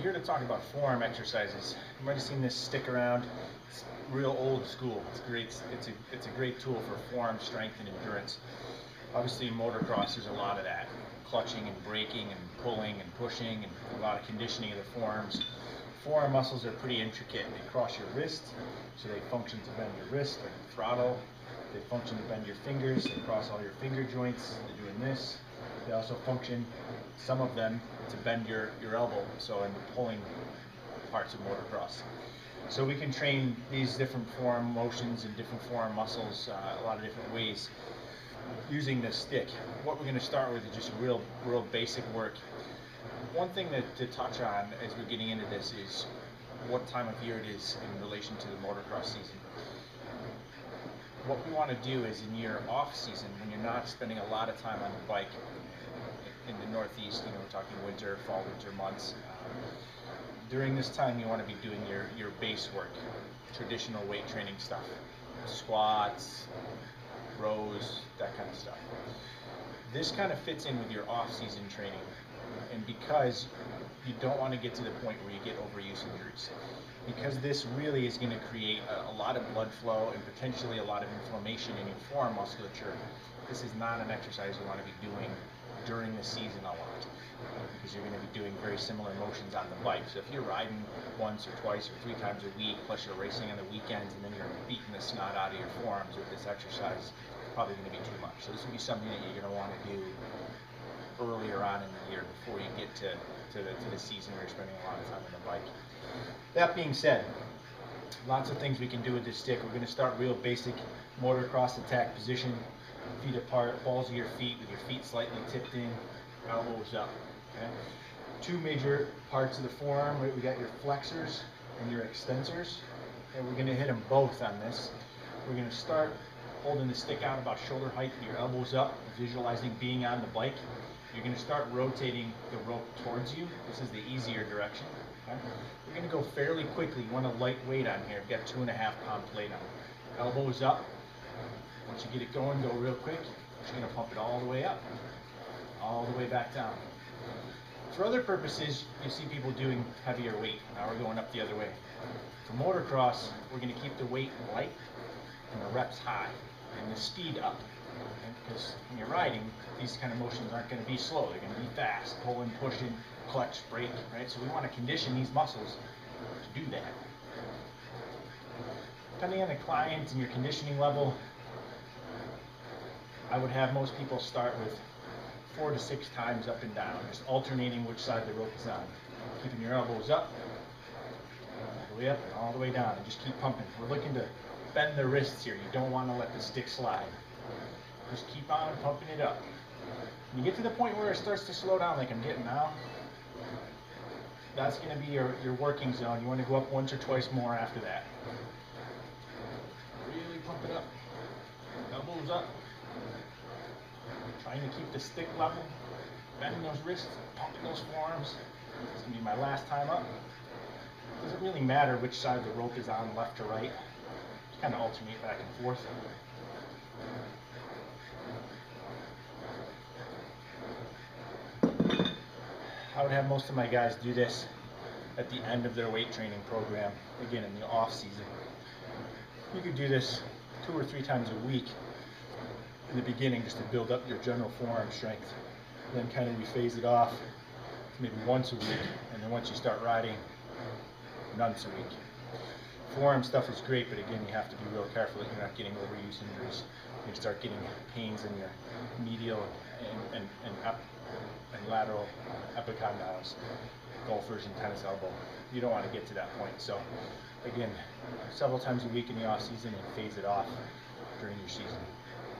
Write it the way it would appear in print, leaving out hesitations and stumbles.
here to talk about forearm exercises. You might have seen this stick around. It's real old school. It's great. It's a great tool for forearm strength and endurance. Obviously in motocross there's a lot of that. Clutching and braking and pulling and pushing and a lot of conditioning of the forearms. Forearm muscles are pretty intricate. They cross your wrist, so they function to bend your wrist, like the throttle. They function to bend your fingers. They cross all your finger joints. They're doing this. They also function, some of them, to bend your elbow, so in the pulling parts of motocross. So we can train these different forearm motions and different forearm muscles a lot of different ways using this stick. What we're going to start with is just real basic work. One thing to touch on as we're getting into this is what time of year it is in relation to the motocross season. What we want to do is in your off season, when you're not spending a lot of time on the bike in the Northeast, you know, we're talking winter, fall, winter months. During this time, you want to be doing your base work, traditional weight training stuff, squats, rows, that kind of stuff. This kind of fits in with your off-season training, and because you don't want to get to the point where you get overuse injuries. Because this really is going to create a lot of blood flow and potentially a lot of inflammation in your forearm musculature. This is not an exercise you want to be doing during the season a lot, because you're going to be doing very similar motions on the bike. So if you're riding once or twice or 3 times a week, plus you're racing on the weekends, and then you're beating the snot out of your forearms with this exercise, it's probably going to be too much. So this would be something that you're going to want to do earlier on in the year before you get to the season where you're spending a lot of time on the bike. That being said, lots of things we can do with this stick. We're going to start real basic motocross attack position, feet apart, balls of your feet with your feet slightly tipped in, elbows up. Okay? 2 major parts of the forearm, right? We got your flexors and your extensors, and we're going to hit them both on this. We're going to start holding the stick out about shoulder height with your elbows up, visualizing being on the bike. You're going to start rotating the rope towards you. This is the easier direction. Okay? We're going to go fairly quickly. You want a light weight on here. We've got 2.5-pound plate on. Elbows up. Once you get it going, go real quick. You're going to pump it all the way up, all the way back down. For other purposes, you see people doing heavier weight. Now we're going up the other way. For motocross, we're going to keep the weight light and the reps high and the speed up. Okay? Because when you're riding, these kind of motions aren't going to be slow. They're going to be fast, pulling, pushing, clutch, brake, right? So we want to condition these muscles to do that. Depending on the client and your conditioning level, I would have most people start with 4 to 6 times up and down, just alternating which side the rope is on. Keeping your elbows up, all the way up and all the way down, and just keep pumping. We're looking to bend the wrists here. You don't want to let the stick slide. Just keep on pumping it up. When you get to the point where it starts to slow down like I'm getting now, that's going to be your working zone. You want to go up once or twice more after that. Really pump it up. Elbows up. Trying to keep the stick level, bending those wrists, pumping those forearms. It's going to be my last time up. It doesn't really matter which side the rope is on, left or right. Just kind of alternate back and forth. I would have most of my guys do this at the end of their weight training program, again in the off season. You could do this 2 or 3 times a week in the beginning just to build up your general forearm strength. Then kind of we phase it off maybe once a week, and then once you start riding, once a week. Forearm stuff is great, but again, you have to be real careful that you're not getting overuse injuries. You start getting pains in your medial and lateral epicondyles, golfers and tennis elbow. You don't want to get to that point. So again, several times a week in the off season and phase it off during your season.